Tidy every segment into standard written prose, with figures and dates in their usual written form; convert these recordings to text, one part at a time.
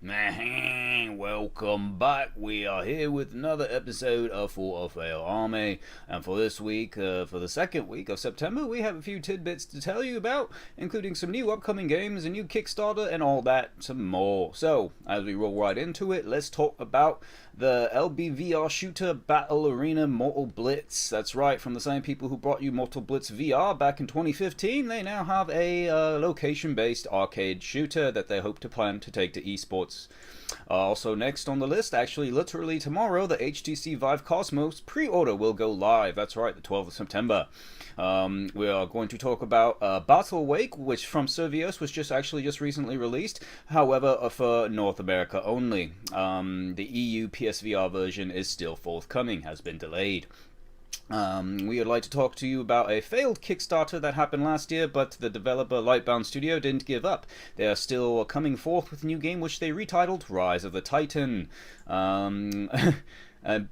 Welcome back. We are here with another episode of FoFA Army, and for this week, for the second week of September, we have a few tidbits to tell you about, including some new upcoming games, a new Kickstarter, and all that, some more. So, as we roll right into it, let's talk about the LBVR shooter Battle Arena MortalBlitz. That's right, from the same people who brought you MortalBlitz VR back in 2015, they now have a location-based arcade shooter that they hope to plan to take to esports. Also next on the list, actually literally tomorrow, the HTC ViveCosmos pre-order will go live. That's right, the 12th of September. We are going to talk about Battlewake, which from Servios was just recently released, however for North America only. The EU PSVR version is still forthcoming, has been delayed. We would like to talk to you about a failed Kickstarter that happened last year, but the developer Lightbound Studio didn't give up. They are still coming forth with a new game which they retitled Rise of the Titan. A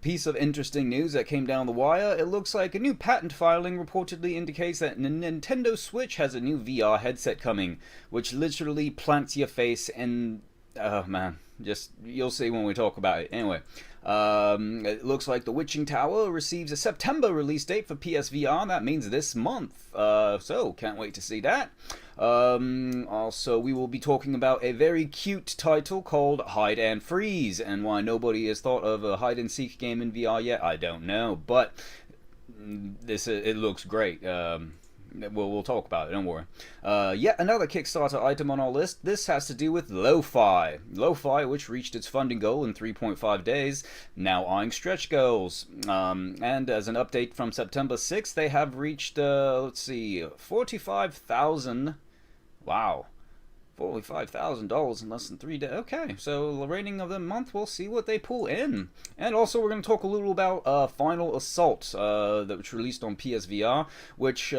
piece of interesting news that came down the wire, it looks like a new patent filing reportedly indicates that Nintendo Switch has a new VR headset coming, which literally plants your face in... oh man, just you'll see when we talk about it. Anyway, it looks like The Witching Tower receives a September release date for PSVR. That means this month. So can't wait to see that. Also, we will be talking about a very cute title called Hide&Freeze, and why nobody has thought of a hide and seek game in VR yet, I don't know. But it looks great. We'll talk about it, don't worry. Yet another Kickstarter item on our list. This has to do with LowFi. LowFi, which reached its funding goal in 3.5 days, now eyeing stretch goals. And as an update from September 6th, they have reached, let's see, 45,000. Wow. $45,000 in less than 3 days. Okay, so the rating of the month, we'll see what they pull in. And also we're going to talk a little about Final Assault, that was released on PSVR, which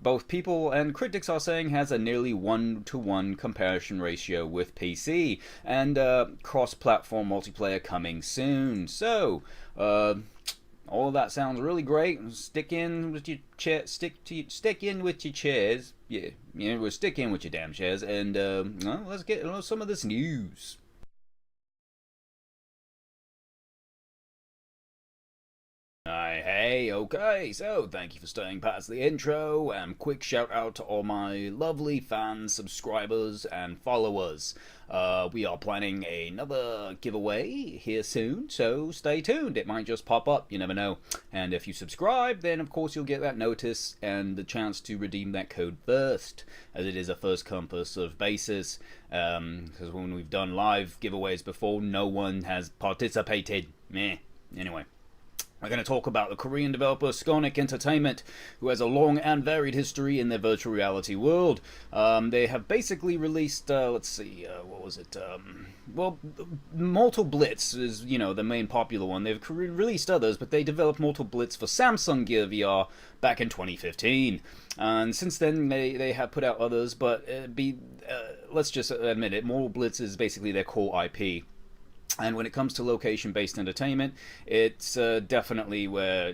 both people and critics are saying has a nearly 1-to-1 comparison ratio with PC, and cross-platform multiplayer coming soon. So, all of that sounds really great. Stick in with your stick in with your chairs. Yeah, we'll stick in with your damn chairs, and well, let's get some of this news. Hey, okay, so thank you for staying past the intro, and quick shout out to all my lovely fans, subscribers, and followers. We are planning another giveaway here soon, so stay tuned. It might just pop up, you never know. And if you subscribe, then of course you'll get that notice and the chance to redeem that code first, as it is a first come first served basis. Because when we've done live giveaways before, no one has participated. Meh. Anyway. We're going to talk about the Korean developer SKonec Entertainment, who has a long and varied history in their virtual reality world. They have basically released, let's see, what was it? Well, MortalBlitz is, the main popular one. They've released others, but they developed MortalBlitz for Samsung Gear VR back in 2015. And since then, they have put out others, but let's just admit it, MortalBlitz is basically their core IP. And when it comes to location-based entertainment, it's definitely where,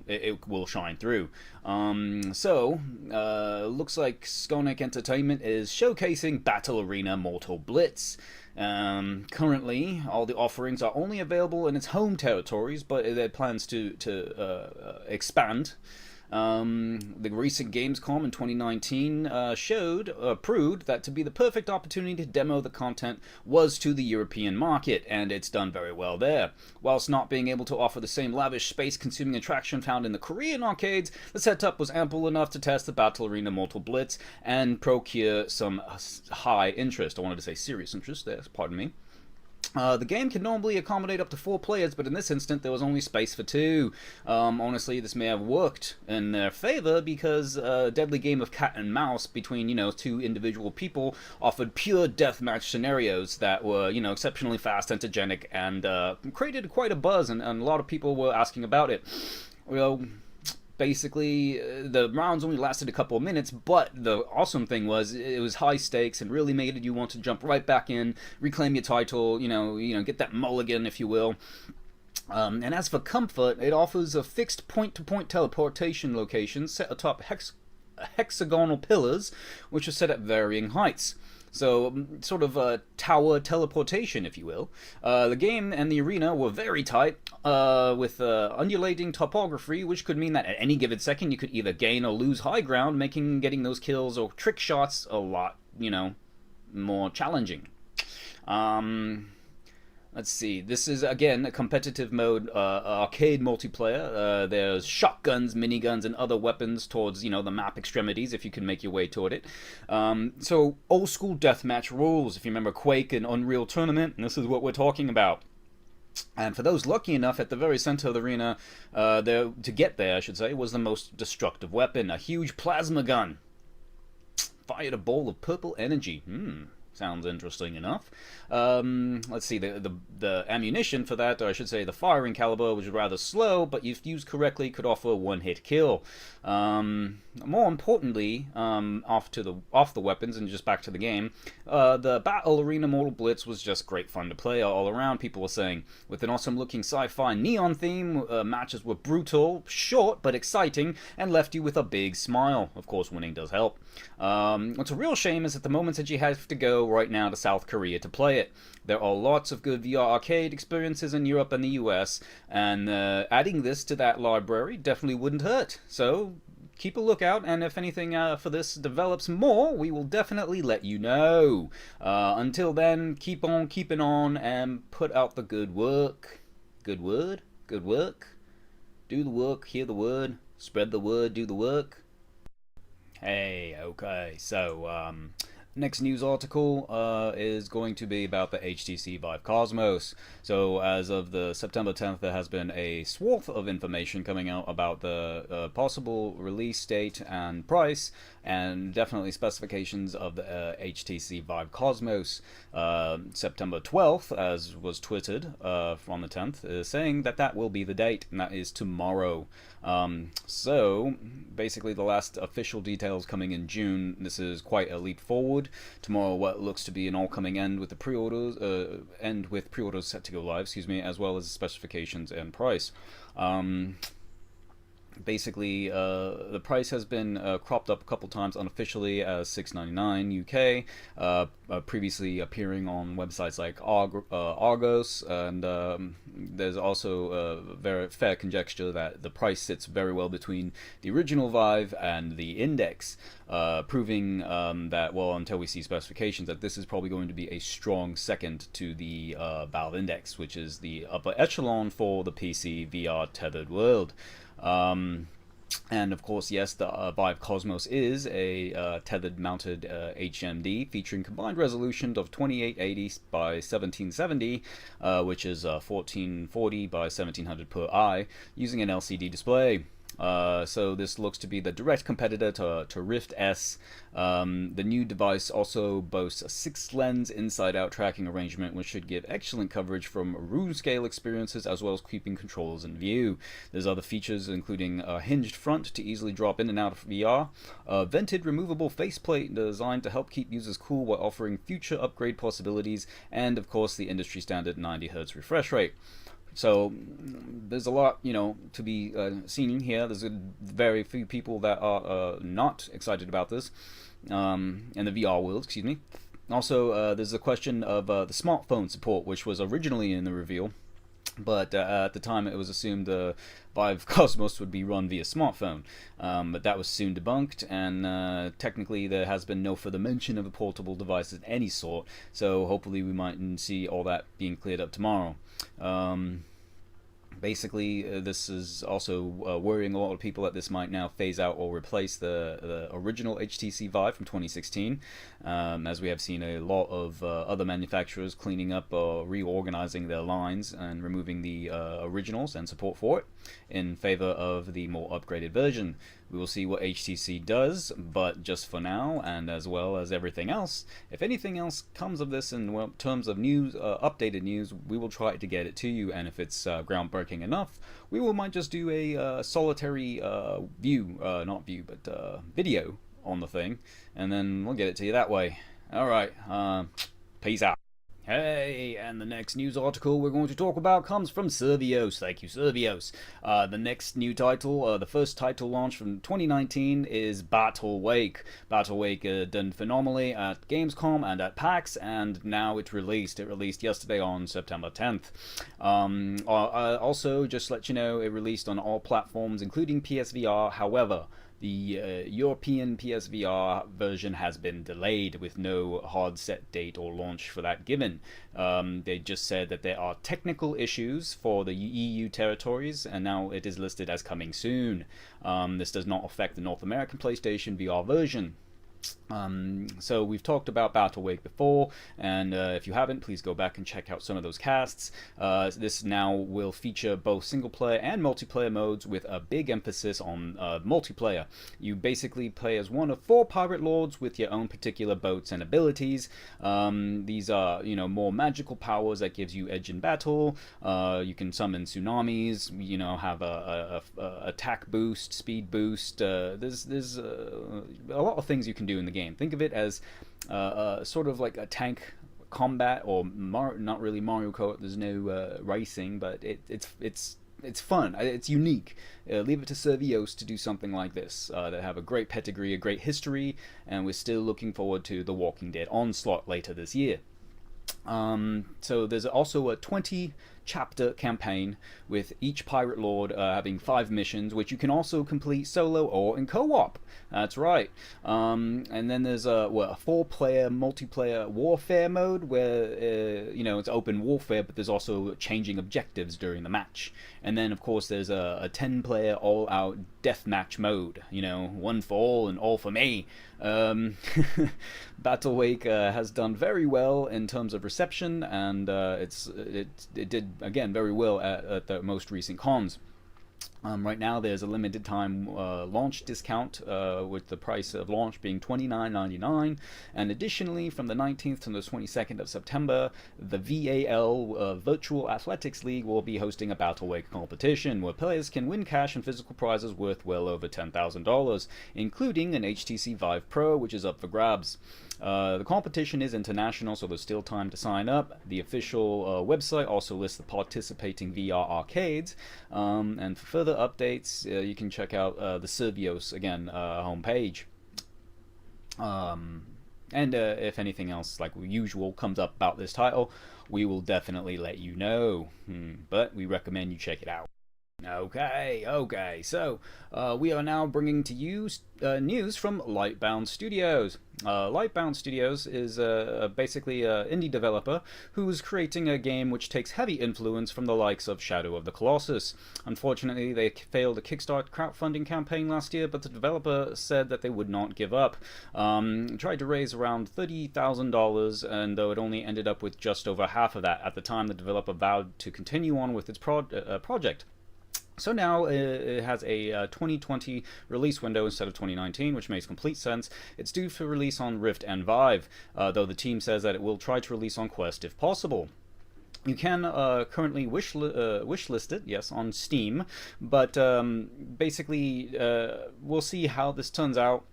it will shine through. Looks like SKonec Entertainment is showcasing Battle Arena MortalBlitz. Currently, all the offerings are only available in its home territories, but it plans to expand. The recent Gamescom in 2019 proved that to be the perfect opportunity to demo the content was to the European market, and it's done very well there. Whilst not being able to offer the same lavish, space-consuming attraction found in the Korean arcades, the setup was ample enough to test the Battle Arena MortalBlitz and procure some high interest. I wanted to say serious interest there, pardon me. The game can normally accommodate up to 4 players, but in this instant there was only space for 2. Honestly, this may have worked in their favor because a deadly game of cat and mouse between, 2 individual people offered pure deathmatch scenarios that were, exceptionally fast, entergenic, and created quite a buzz, and a lot of people were asking about it. Well, basically, the rounds only lasted a couple of minutes, but the awesome thing was it was high stakes and really made you want to jump right back in, reclaim your title, get that mulligan, if you will. And as for comfort, it offers a fixed point-to-point teleportation location set atop hexagonal pillars, which are set at varying heights. So, sort of a tower teleportation, if you will. The game and the arena were very tight, with undulating topography, which could mean that at any given second you could either gain or lose high ground, making getting those kills or trick shots a lot, more challenging. Let's see. This is, again, a competitive mode, arcade multiplayer. There's shotguns, miniguns, and other weapons towards, the map extremities, if you can make your way toward it. So, old school deathmatch rules. If you remember Quake and Unreal Tournament, this is what we're talking about. And for those lucky enough, at the very center of the arena, to get there, I should say, was the most destructive weapon, a huge plasma gun. Fired a ball of purple energy. Sounds interesting enough. Let's see, the ammunition for that, or I should say the firing caliber, was rather slow, but if used correctly could offer a one-hit kill. More importantly, off the weapons and just back to the game, the Battle Arena Mortal Blitz was just great fun to play all around, people were saying. With an awesome looking sci-fi neon theme, matches were brutal, short but exciting, and left you with a big smile. Of course, winning does help. What's a real shame is at the moment that you have to go right now to South Korea to play it. There are lots of good VR arcade experiences in Europe and the US, and adding this to that library definitely wouldn't hurt. So keep a lookout, and if anything for this develops more, we will definitely let you know. Until then, keep on keeping on and put out the good work. Good word? Good work? Do the work, hear the word, spread the word, do the work. Hey, okay, so next news article is going to be about the HTC ViveCosmos. So as of the September 10th, there has been a swath of information coming out about the possible release date and price, and definitely specifications of the HTC ViveCosmos. September 12th, as was tweeted from the 10th, is saying that will be the date, and that is tomorrow. So basically the last official details coming in June. This is quite a leap forward. Tomorrow, what looks to be an all-coming end with the pre-orders, set to go live, as well as specifications and price. Basically, the price has been cropped up a couple times unofficially as $6.99 UK, previously appearing on websites like Argos, and there's also a very fair conjecture that the price sits very well between the original Vive and the Index, proving that, well, until we see specifications, that this is probably going to be a strong second to the Valve Index, which is the upper echelon for the PC VR tethered world. And of course, yes, the ViveCosmos is a tethered mounted HMD featuring combined resolution of 2880 by 1770, which is 1440 by 1700 per eye, using an LCD display. So this looks to be the direct competitor to Rift S. The new device also boasts a 6-lens inside-out tracking arrangement, which should give excellent coverage from room-scale experiences as well as keeping controllers in view. There's other features including a hinged front to easily drop in and out of VR, a vented removable faceplate designed to help keep users cool while offering future upgrade possibilities, and of course the industry standard 90Hz refresh rate. So there's a lot, to be seen here. There's very few people that are not excited about this in the VR world, Also, there's a question of the smartphone support, which was originally in the reveal, but at the time it was assumed the ViveCosmos would be run via smartphone, but that was soon debunked, and technically there has been no further mention of a portable device of any sort, so hopefully we might see all that being cleared up tomorrow. Basically, this is also worrying a lot of people that this might now phase out or replace the original HTC Vive from 2016, as we have seen a lot of other manufacturers cleaning up or reorganizing their lines and removing the originals and support for it in favor of the more upgraded version. We will see what HTC does, but just for now, and as well as everything else, if anything else comes of this in terms of news, updated news, we will try to get it to you, and if it's groundbreaking enough, we might just do a solitary video on the thing, and then we'll get it to you that way. Alright, peace out. Hey, and the next news article we're going to talk about comes from Survios. Thank you, Survios. The next new title, the first title launch from 2019 is Battlewake. Battlewake done phenomenally at Gamescom and at PAX, and now it's released. It released yesterday on September 10th. Also, just to let you know, it released on all platforms, including PSVR. However, the European PSVR version has been delayed with no hard set date or launch for that given. They just said that there are technical issues for the EU territories, and now it is listed as coming soon. This does not affect the North American PlayStation VR version. So we've talked about Battlewake before, and if you haven't, please go back and check out some of those casts. This now will feature both single player and multiplayer modes, with a big emphasis on multiplayer. You basically play as one of 4 pirate lords with your own particular boats and abilities. These are, more magical powers that gives you edge in battle. You can summon tsunamis, have a attack boost, speed boost. There's a lot of things you can do in the game. Think of it as sort of like a tank combat, or not really Mario Kart. There's no racing, but it's fun. It's unique. Leave it to Survios to do something like this. They have a great pedigree, a great history, and we're still looking forward to The Walking Dead Onslaught later this year. So there's also a 20-chapter campaign with each pirate lord having 5 missions, which you can also complete solo or in co-op. That's right. And then there's a 4-player multiplayer warfare mode where it's open warfare, but there's also changing objectives during the match. And then of course there's a 10-player all-out deathmatch mode. One for all and all for me. Battlewake has done very well in terms of reception, and it did again very well at the most recent cons. Right now there's a limited time launch discount, with the price of launch being $29.99, and additionally from the 19th to the 22nd of September, the VAL Virtual Athletics League will be hosting a Battlewake competition where players can win cash and physical prizes worth well over $10,000, including an HTC Vive Pro, which is up for grabs. The competition is international, so there's still time to sign up. The official website also lists the participating VR arcades, and for further updates, you can check out the Survios, again, homepage. And if anything else, like usual, comes up about this title, we will definitely let you know. But we recommend you check it out. Okay, so we are now bringing to you news from Lightbound Studios. Lightbound Studios is basically an indie developer who's creating a game which takes heavy influence from the likes of Shadow of the Colossus. Unfortunately, they failed a Kickstarter crowdfunding campaign last year, but the developer said that they would not give up. Tried to raise around $30,000, and though it only ended up with just over half of that at the time, the developer vowed to continue on with its project. So now it has a 2020 release window instead of 2019, which makes complete sense. It's due for release on Rift and Vive, though the team says that it will try to release on Quest if possible. You can currently wishlist it, yes, on Steam, but basically we'll see how this turns out.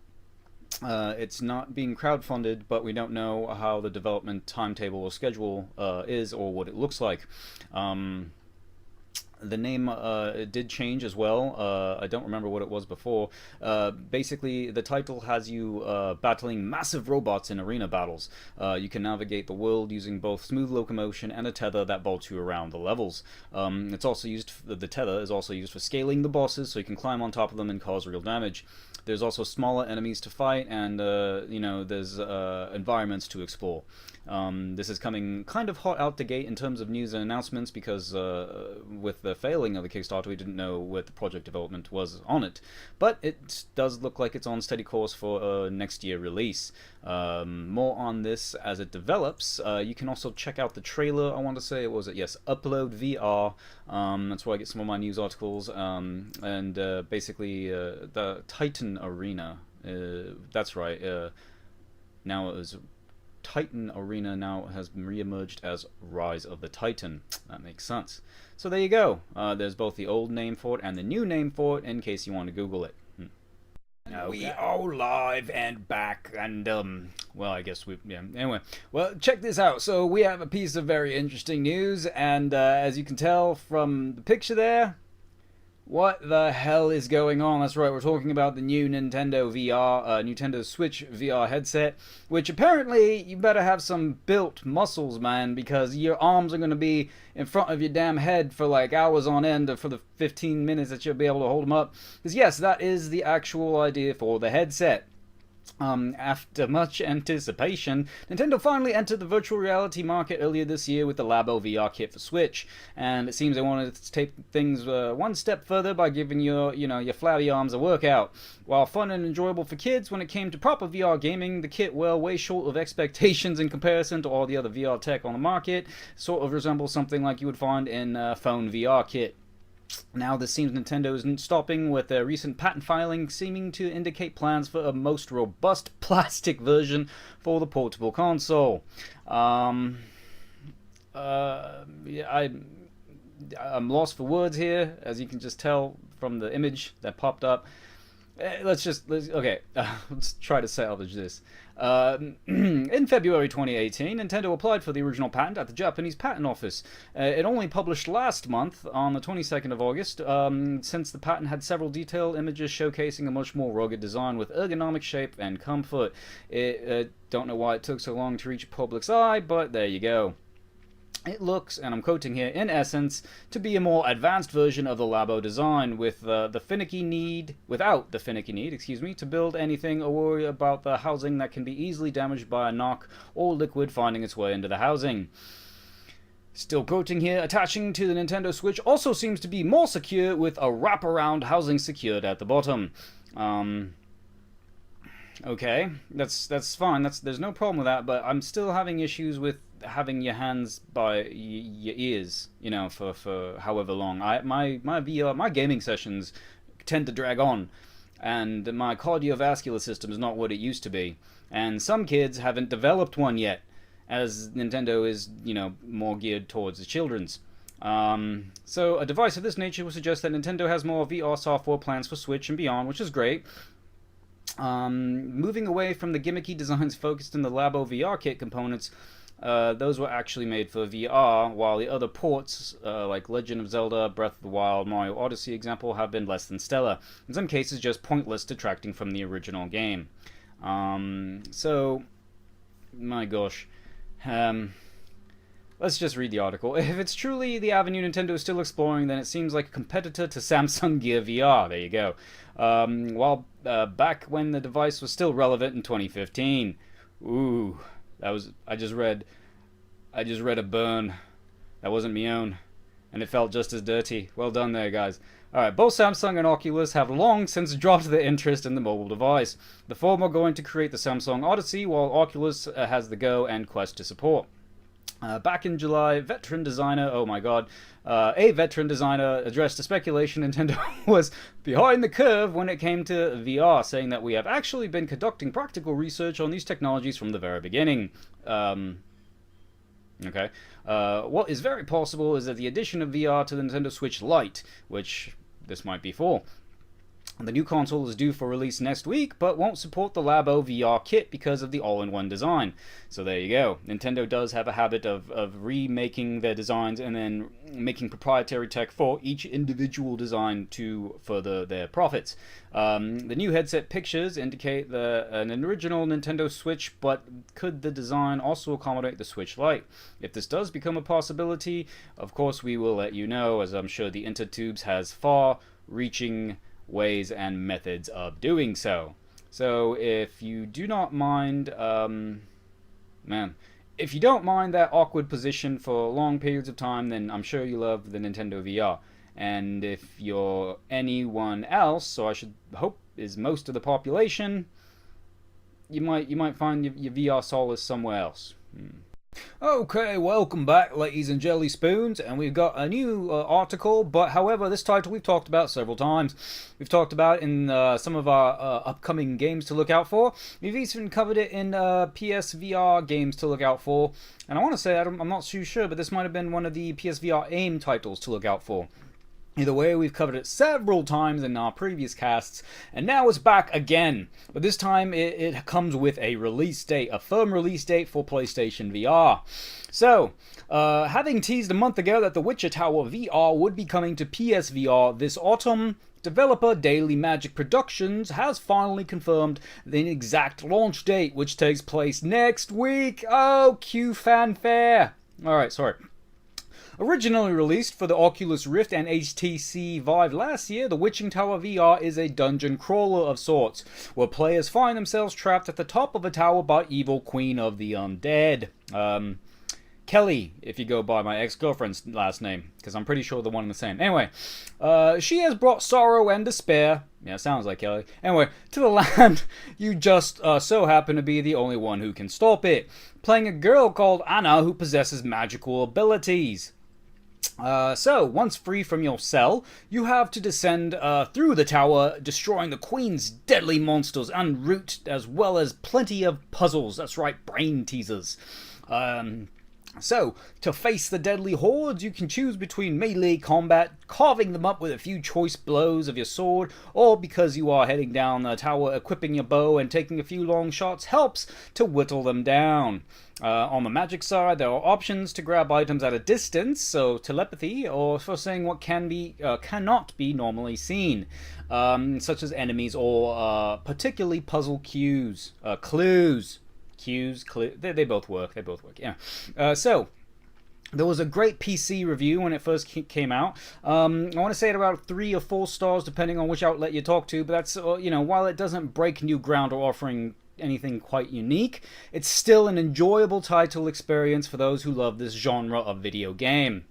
It's not being crowdfunded, but we don't know how the development timetable or schedule is, or what it looks like. The name did change as well. I don't remember what it was before. Basically, the title has you battling massive robots in arena battles. You can navigate the world using both smooth locomotion and a tether that bolts you around the levels. It's also used. The tether is also used for scaling the bosses, so you can climb on top of them and cause real damage. There's also smaller enemies to fight, and there's environments to explore. This is coming kind of hot out the gate in terms of news and announcements, because with the failing of the Kickstarter, we didn't know what the project development was on it. But it does look like it's on steady course for next year release. More on this as it develops. You can also check out the trailer, I want to say, yes, Upload VR. That's where I get some of my news articles. And basically, the Titan Arena, that's right, now it is Titan Arena, now has been re-emerged as Rise of the Titan. That makes sense. So there you go. There's both the old name for it and the new name for it, in case you want to Google it. We are live and back, and well, I guess anyway, well, check this out. So we have a piece of very interesting news, and as you can tell from the picture there, what the hell is going on? That's right, we're talking about the new Nintendo VR, Nintendo Switch VR headset, which apparently you better have some built muscles, man, because your arms are going to be in front of your damn head for like hours on end for the 15 minutes that you'll be able to hold them up. Because yes, that is the actual idea for the headset. After much anticipation, Nintendo finally entered the virtual reality market earlier this year with the LBVR kit for Switch, and it seems they wanted to take things one step further by giving your flabby arms a workout. While fun and enjoyable for kids, when it came to proper VR gaming, the kit, well, way short of expectations in comparison to all the other VR tech on the market. Sort of resembles something like you would find in a phone VR kit. Now, this seems Nintendo isn't stopping, with their recent patent filing seeming to indicate plans for a most robust plastic version for the portable console. I'm lost for words here, as you can just tell from the image that popped up. Let's try to salvage this. In February 2018, Nintendo applied for the original patent at the Japanese Patent Office. It only published last month, on the 22nd of August, since the patent had several detailed images showcasing a much more rugged design with ergonomic shape and comfort. Don't know why it took so long to reach public's eye, but there you go. It looks, and I'm quoting here, in essence, to be a more advanced version of the Labo design, without the finicky need, to build anything or worry about the housing that can be easily damaged by a knock or liquid finding its way into the housing. Still quoting here, attaching to the Nintendo Switch also seems to be more secure, with a wraparound housing secured at the bottom. Okay, that's fine. There's no problem with that, but I'm still having issues with having your hands by your ears, for however long. My gaming sessions tend to drag on, and my cardiovascular system is not what it used to be. And some kids haven't developed one yet, as Nintendo is, more geared towards the children's. So a device of this nature would suggest that Nintendo has more VR software plans for Switch and beyond, which is great. Moving away from the gimmicky designs focused in the Labo VR kit components, those were actually made for VR, while the other ports, like Legend of Zelda, Breath of the Wild, Mario Odyssey example, have been less than stellar. In some cases, just pointless, detracting from the original game. So, my gosh. Let's just read the article. If it's truly the avenue Nintendo is still exploring, then it seems like a competitor to Samsung Gear VR. There you go. While back when the device was still relevant in 2015. Ooh, I just read a burn. That wasn't me own, and it felt just as dirty. Well done there, guys. Alright, both Samsung and Oculus have long since dropped their interest in the mobile device. The former going to create the Samsung Odyssey, while Oculus has the Go and Quest to support. Back in July, a veteran designer addressed the speculation Nintendo was behind the curve when it came to VR, saying that we have actually been conducting practical research on these technologies from the very beginning. What is very possible is that the addition of VR to the Nintendo Switch Lite, which this might be for. The new console is due for release next week, but won't support the Labo VR kit because of the all-in-one design. So there you go. Nintendo does have a habit of remaking their designs and then making proprietary tech for each individual design to further their profits. The new headset pictures indicate an original Nintendo Switch, but could the design also accommodate the Switch Lite? If this does become a possibility, of course we will let you know, as I'm sure the Intertubes has far-reaching ways and methods of doing so. So if you do not mind, if you don't mind that awkward position for long periods of time, then I'm sure you love the Nintendo VR. And if you're anyone else, so I should hope is most of the population, you might find your VR solace somewhere else. Okay, welcome back, ladies and jelly spoons, and we've got a new article, but however, this title we've talked about several times. We've talked about it in some of our upcoming games to look out for. We've even covered it in PSVR games to look out for, and I want to say, I'm not too sure, but this might have been one of the PSVR AIM titles to look out for. Either way, we've covered it several times in our previous casts, and now it's back again. But this time it comes with a release date, a firm release date for PlayStation VR. So, having teased a month ago that the Witcher Tower VR would be coming to PSVR this autumn, developer Daily Magic Productions has finally confirmed the exact launch date, which takes place next week. Oh, cue fanfare. Alright, sorry. Originally released for the Oculus Rift and HTC Vive last year, the Witching Tower VR is a dungeon crawler of sorts, where players find themselves trapped at the top of a tower by evil Queen of the Undead. Kelly, if you go by my ex-girlfriend's last name, because I'm pretty sure they're one and the same. Anyway, she has brought sorrow and despair, yeah, sounds like Kelly, anyway, to the land. You just so happen to be the only one who can stop it, playing a girl called Anna who possesses magical abilities. So, once free from your cell, you have to descend through the tower, destroying the Queen's deadly monsters en route, as well as plenty of puzzles. That's right, brain teasers. So, to face the deadly hordes, you can choose between melee combat, carving them up with a few choice blows of your sword, or because you are heading down the tower, equipping your bow and taking a few long shots helps to whittle them down. On the magic side, there are options to grab items at a distance, so telepathy, or for saying what cannot be normally seen, such as enemies or particularly puzzle clues. They both work. Yeah. So, there was a great PC review when it first came out. I want to say it about 3 or 4 stars, depending on which outlet you talk to. But that's while it doesn't break new ground or offering anything quite unique, it's still an enjoyable title experience for those who love this genre of video game.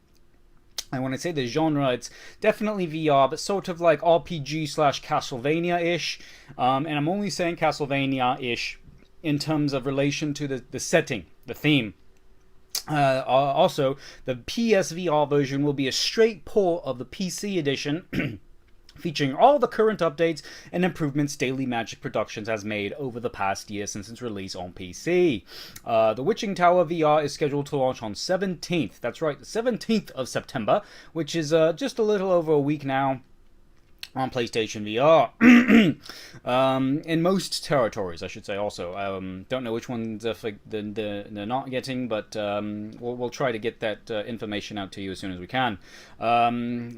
And when I say the genre, it's definitely VR, but sort of like RPG/Castlevania-ish. And I'm only saying Castlevania-ish in terms of relation to the setting, the theme. Also, the PSVR version will be a straight port of the PC edition, featuring all the current updates and improvements Daily Magic Productions has made over the past year since its release on PC. The Witching Tower VR is scheduled to launch on 17th, that's right, the 17th of September, which is just a little over a week now, on PlayStation VR. In most territories, I should say. Also, don't know which ones they're not getting, but we'll try to get that information out to you as soon as we can.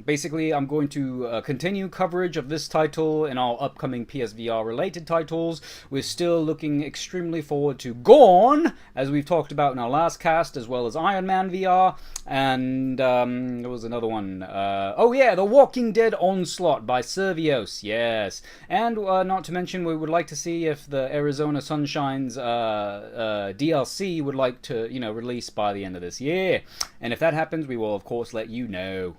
Basically, I'm going to continue coverage of this title in our upcoming PSVR related titles. We're still looking extremely forward to Gorn, as we've talked about in our last cast, as well as Iron Man VR, and there was another one. Oh yeah, The Walking Dead Onslaught by Servios, yes. And not to mention, we would like to see if the Arizona Sunshine's DLC would like to, release by the end of this year. And if that happens, we will of course let you know.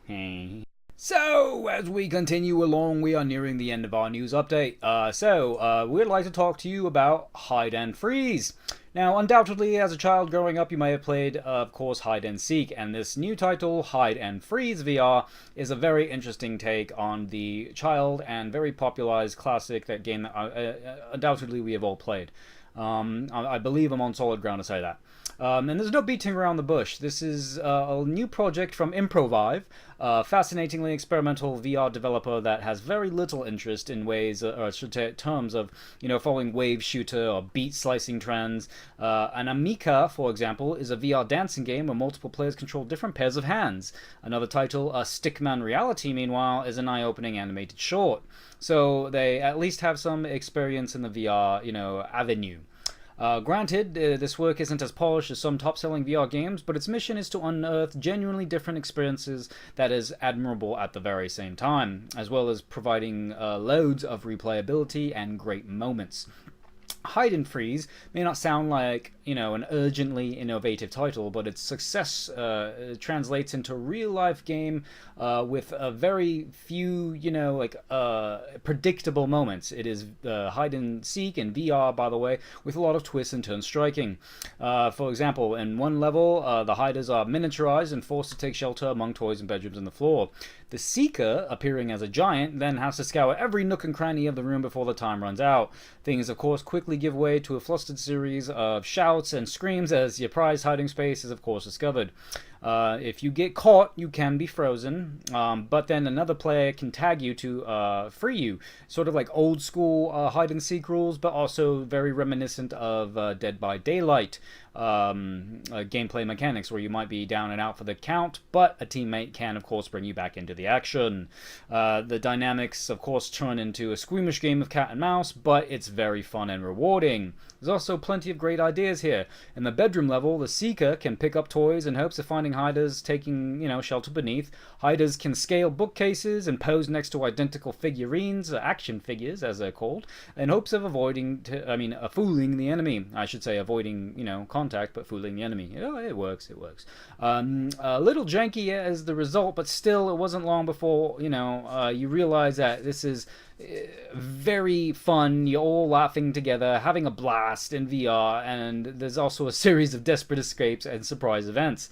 So, as we continue along, we are nearing the end of our news update. We'd like to talk to you about Hide&Freeze. Now, undoubtedly, as a child growing up, you may have played, of course, Hide and Seek, and this new title, Hide&Freeze VR, is a very interesting take on the child and very popularized classic, that game that undoubtedly we have all played. I believe I'm on solid ground to say that. And there's no beating around the bush. This is a new project from Improvive, a fascinatingly experimental VR developer that has very little interest in ways, or terms of, following wave shooter or beat slicing trends. And Amica, for example, is a VR dancing game where multiple players control different pairs of hands. Another title, Stickman Reality, meanwhile, is an eye-opening animated short. So they at least have some experience in the VR, avenue. Granted, this work isn't as polished as some top-selling VR games, but its mission is to unearth genuinely different experiences that is admirable at the very same time, as well as providing loads of replayability and great moments. Hide&Freeze may not sound like, an urgently innovative title, but its success translates into a real-life game with a very few, predictable moments. It is hide and seek in VR, by the way, with a lot of twists and turns striking. For example, in one level, the hiders are miniaturized and forced to take shelter among toys and bedrooms and the floor. The seeker, appearing as a giant, then has to scour every nook and cranny of the room before the time runs out. Things, of course, quickly give way to a flustered series of shouts and screams as your prized hiding space is, of course, discovered. If you get caught, you can be frozen, but then another player can tag you to free you. Sort of like old school hide-and-seek rules, but also very reminiscent of Dead by Daylight gameplay mechanics, where you might be down and out for the count, but a teammate can, of course, bring you back into the action. The dynamics, of course, turn into a squeamish game of cat and mouse, but it's very fun and rewarding. There's also plenty of great ideas here. In the bedroom level, the Seeker can pick up toys in hopes of finding hiders taking, shelter beneath. Hiders can scale bookcases and pose next to identical figurines, action figures as they're called, in hopes of fooling the enemy. I should say avoiding, contact, but fooling the enemy. It works. A little janky as the result, but still, it wasn't long before, you realize that this is very fun. You're all laughing together, having a blast in VR, and there's also a series of desperate escapes and surprise events.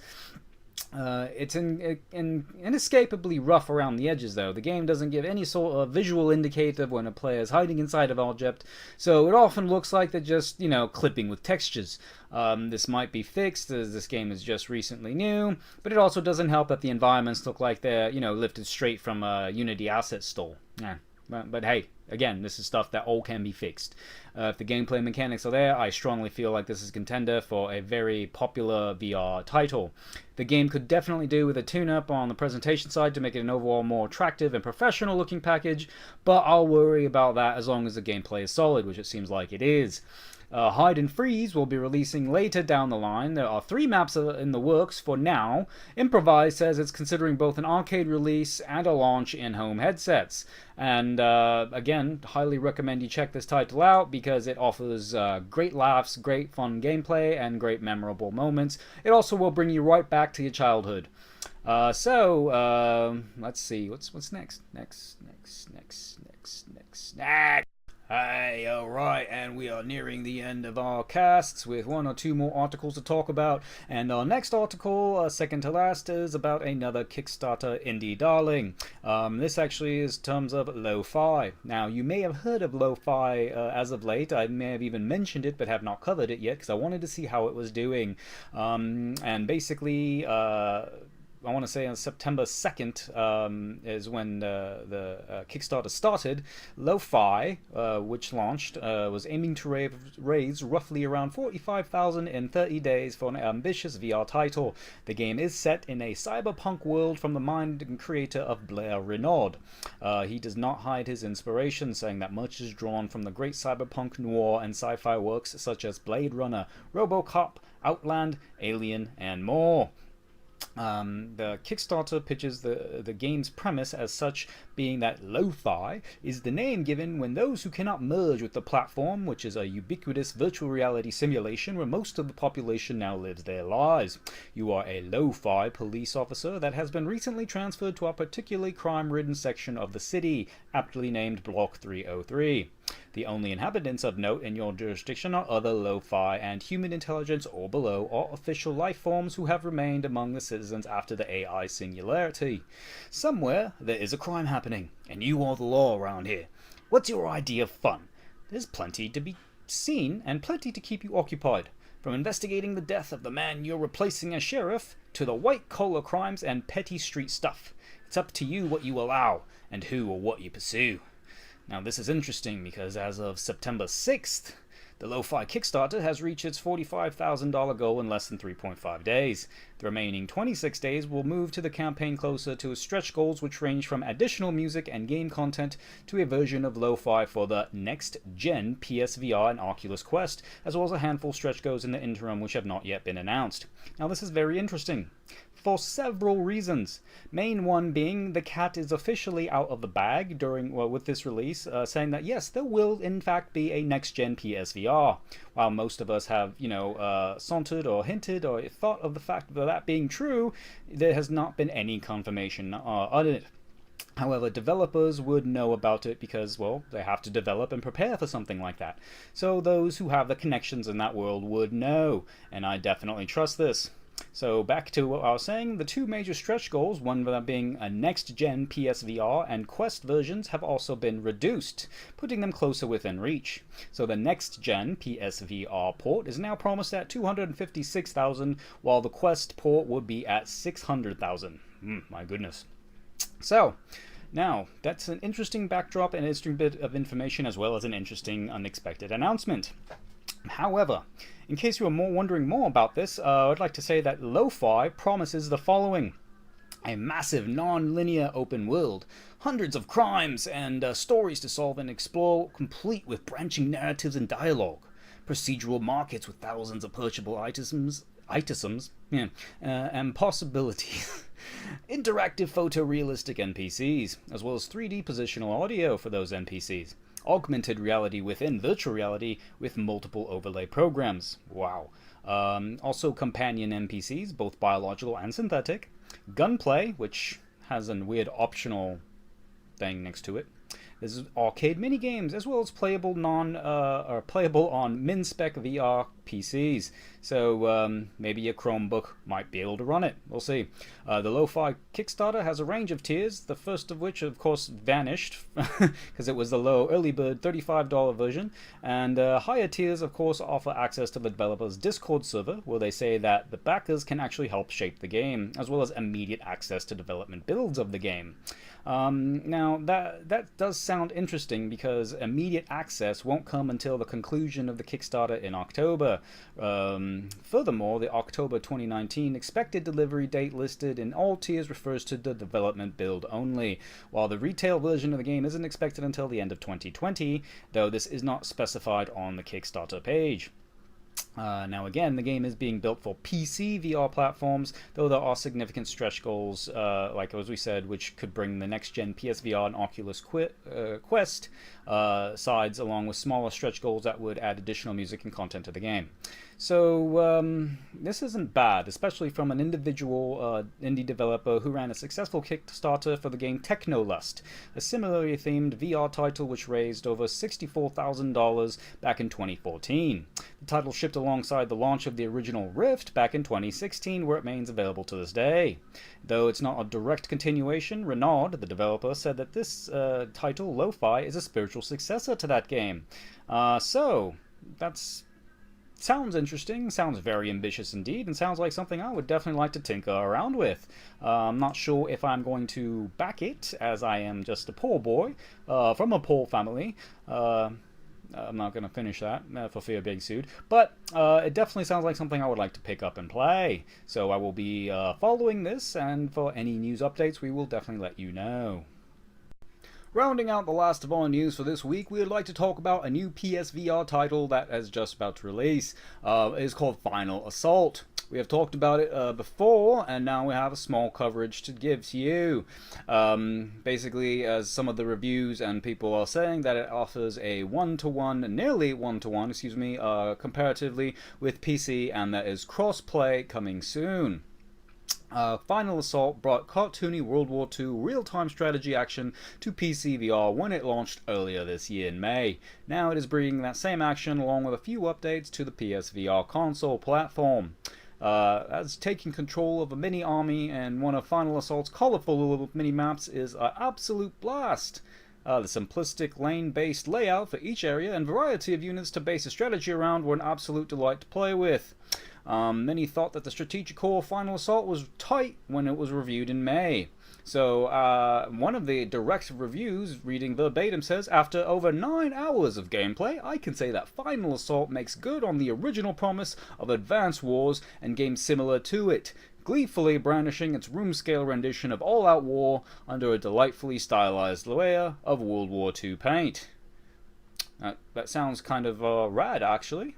It's inescapably rough around the edges, though. The game doesn't give any sort of visual indicator of when a player is hiding inside of object, so it often looks like they're just, clipping with textures. This might be fixed, as this game is just recently new, but it also doesn't help that the environments look like they're, lifted straight from a Unity asset store. Yeah. But hey, again, this is stuff that all can be fixed. If the gameplay mechanics are there, I strongly feel like this is a contender for a very popular VR title. The game could definitely do with a tune-up on the presentation side to make it an overall more attractive and professional looking package, but I'll worry about that as long as the gameplay is solid, which it seems like it is. Hide&Freeze will be releasing later down the line. There are 3 maps in the works for now. Improvise says it's considering both an arcade release and a launch in home headsets. And again, highly recommend you check this title out because it offers great laughs, great fun gameplay, and great memorable moments. It also will bring you right back to your childhood. Let's see. What's next? Next. Hey, alright, and we are nearing the end of our casts with 1 or 2 more articles to talk about, and our next article, second to last, is about another Kickstarter indie darling. This actually is terms of Lo-Fi. Now, you may have heard of Lo-Fi as of late. I may have even mentioned it, but have not covered it yet, because I wanted to see how it was doing. And basically, I want to say on September 2nd is when the Kickstarter started. Lo-Fi, which launched, was aiming to raise roughly around $45,000 in 30 days for an ambitious VR title. The game is set in a cyberpunk world from the mind and creator of Blair Renaud. He does not hide his inspiration, saying that much is drawn from the great cyberpunk noir and sci-fi works such as Blade Runner, RoboCop, Outland, Alien, and more. The Kickstarter pitches the game's premise as such, being that Lo-Fi is the name given when those who cannot merge with the platform, which is a ubiquitous virtual reality simulation where most of the population now lives their lives. You are a Lo-Fi police officer that has been recently transferred to a particularly crime-ridden section of the city, aptly named Block 303. The only inhabitants of note in your jurisdiction are other Lo-Fi and human intelligence or below artificial life forms who have remained among the citizens after the AI singularity. Somewhere there is a crime happening, and you are the law around here. What's your idea of fun? There's plenty to be seen and plenty to keep you occupied. From investigating the death of the man you're replacing as sheriff, to the white-collar crimes and petty street stuff. It's up to you what you allow, and who or what you pursue. Now this is interesting because as of September 6th, the Lo-Fi Kickstarter has reached its $45,000 goal in less than 3.5 days. The remaining 26 days will move to the campaign closer to its stretch goals, which range from additional music and game content to a version of Lo-Fi for the next-gen PSVR and Oculus Quest, as well as a handful stretch goals in the interim which have not yet been announced. Now this is very interesting for several reasons. Main one being the cat is officially out of the bag with this release, saying that yes, there will in fact be a next-gen PSVR. While most of us have, sauntered or hinted or thought of the fact of that being true, there has not been any confirmation on it. However, developers would know about it because, well, they have to develop and prepare for something like that. So those who have the connections in that world would know, and I definitely trust this. So back to what I was saying, the two major stretch goals, one of them being a next-gen PSVR and Quest versions, have also been reduced, putting them closer within reach. So the next-gen PSVR port is now promised at 256,000, while the Quest port would be at 600,000. My goodness. So, now, that's an interesting backdrop and an interesting bit of information, as well as an interesting unexpected announcement. However, in case you are wondering more about this, I'd like to say that Lo-Fi promises the following: a massive non-linear open world, hundreds of crimes and stories to solve and explore, complete with branching narratives and dialogue, procedural markets with thousands of purchasable items, and possibilities. Interactive photorealistic NPCs, as well as 3D positional audio for those NPCs. Augmented reality within virtual reality with multiple overlay programs. Wow. Also companion NPCs, both biological and synthetic. Gunplay, which has a weird optional thing next to it. This is arcade minigames, as well as playable on min-spec VR PCs. So maybe your Chromebook might be able to run it. We'll see. The Lo-Fi Kickstarter has a range of tiers, the first of which, of course, vanished because it was the low early bird $35 version. And higher tiers, of course, offer access to the developer's Discord server, where they say that the backers can actually help shape the game, as well as immediate access to development builds of the game. Now, that does sound interesting, because immediate access won't come until the conclusion of the Kickstarter in October. Furthermore, the October 2019 expected delivery date listed in all tiers refers to the development build only, while the retail version of the game isn't expected until the end of 2020, though this is not specified on the Kickstarter page. Now again, the game is being built for PC VR platforms, though there are significant stretch goals, like as we said, which could bring the next-gen PSVR and Oculus Quest sides, along with smaller stretch goals that would add additional music and content to the game. So this isn't bad, especially from an individual indie developer who ran a successful Kickstarter for the game Technolust, a similarly themed VR title which raised over $64,000 back in 2014. The title shipped alongside the launch of the original Rift back in 2016, where it remains available to this day. Though it's not a direct continuation, Renaud, the developer, said that this title, Lo-Fi, is a spiritual successor to that game. So, that's... sounds interesting, sounds very ambitious indeed, and sounds like something I would definitely like to tinker around with. I'm not sure if I'm going to back it, as I am just a poor boy from a poor family. I'm not going to finish that for fear of being sued, but it definitely sounds like something I would like to pick up and play. So I will be following this, and for any news updates we will definitely let you know. Rounding out the last of our news for this week, we would like to talk about a new PSVR title that is just about to release. It is called Final Assault. We have talked about it before, and now we have a small coverage to give to you. Basically, as some of the reviews and people are saying, that it offers a nearly one-to-one, comparatively with PC, and that is cross-play coming soon. Final Assault brought cartoony World War II real-time strategy action to PC VR when it launched earlier this year in May. Now it is bringing that same action along with a few updates to the PSVR console platform. As taking control of a mini-army and one of Final Assault's colorful little mini-maps is an absolute blast. The simplistic lane-based layout for each area and variety of units to base a strategy around were an absolute delight to play with. Many thought that the strategic core Final Assault was tight when it was reviewed in May. So, one of the direct reviews, reading verbatim, says, "After over 9 hours of gameplay, I can say that Final Assault makes good on the original promise of Advance Wars and games similar to it, gleefully brandishing its room-scale rendition of all-out war under a delightfully stylized layer of World War II paint." That sounds kind of rad, actually.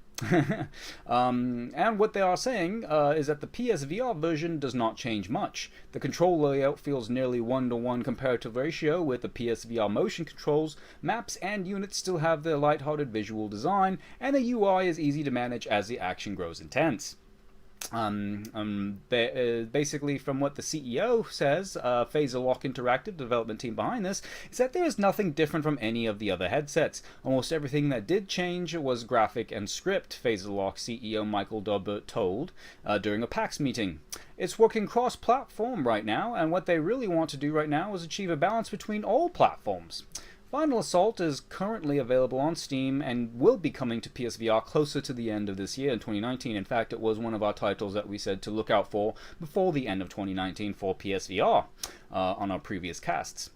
And what they are saying is that the PSVR version does not change much. The control layout feels nearly 1-to-1 comparative ratio with the PSVR motion controls. Maps and units still have their lighthearted visual design, and the UI is easy to manage as the action grows intense. Basically, from what the CEO says, Phaserlock Interactive, development team behind this, is that there is nothing different from any of the other headsets. Almost everything that did change was graphic and script, Phaserlock CEO Michael Dobbert told during a PAX meeting. It's working cross-platform right now, and what they really want to do right now is achieve a balance between all platforms. Final Assault is currently available on Steam and will be coming to PSVR closer to the end of this year in 2019. In fact, it was one of our titles that we said to look out for before the end of 2019 for PSVR on our previous casts.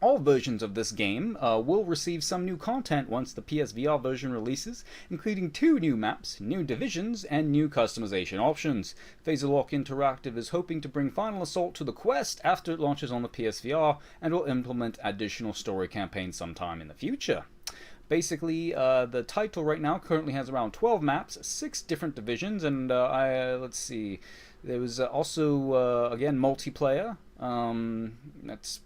All versions of this game will receive some new content once the PSVR version releases, including 2 new maps, new divisions, and new customization options. Phaserlock Interactive is hoping to bring Final Assault to the Quest after it launches on the PSVR, and will implement additional story campaigns sometime in the future. Basically, the title right now currently has around 12 maps, 6 different divisions, and let's see, there was also, again, multiplayer. That's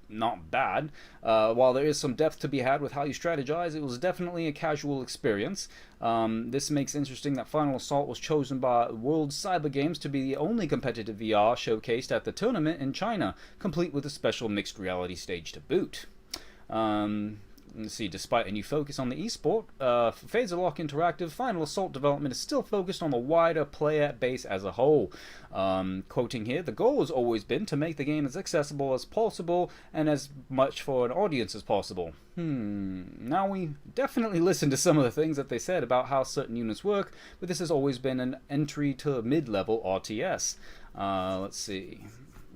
not bad. While there is some depth to be had with how you strategize, it was definitely a casual experience. This makes interesting that Final Assault was chosen by World Cyber Games to be the only competitive VR showcased at the tournament in China, complete with a special mixed reality stage to boot. Let's see, despite a new focus on the esport, for Phaserlock Interactive, Final Assault development is still focused on the wider player base as a whole. Quoting here, the goal has always been to make the game as accessible as possible and as much for an audience as possible. Now we definitely listen to some of the things that they said about how certain units work, but this has always been an entry to mid-level RTS. Let's see.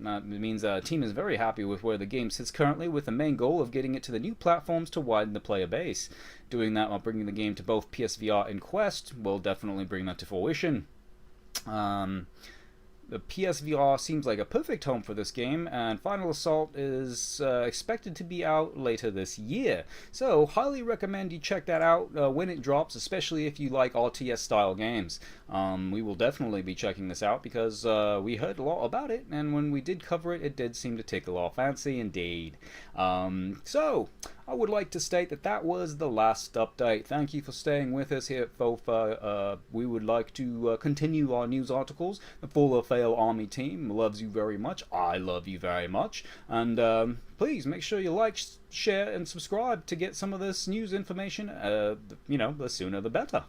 It means the team is very happy with where the game sits currently, with the main goal of getting it to the new platforms to widen the player base. Doing that while bringing the game to both PSVR and Quest will definitely bring that to fruition. The PSVR seems like a perfect home for this game, and Final Assault is expected to be out later this year. So, highly recommend you check that out when it drops, especially if you like RTS-style games. We will definitely be checking this out because we heard a lot about it, and when we did cover it, it did seem to tickle our fancy indeed. So, I would like to state that that was the last update. Thank you for staying with us here at FoFA. We would like to continue our news articles. The Full or Fail Army team loves you very much. I love you very much. And please make sure you like, share, and subscribe to get some of this news information. The sooner the better.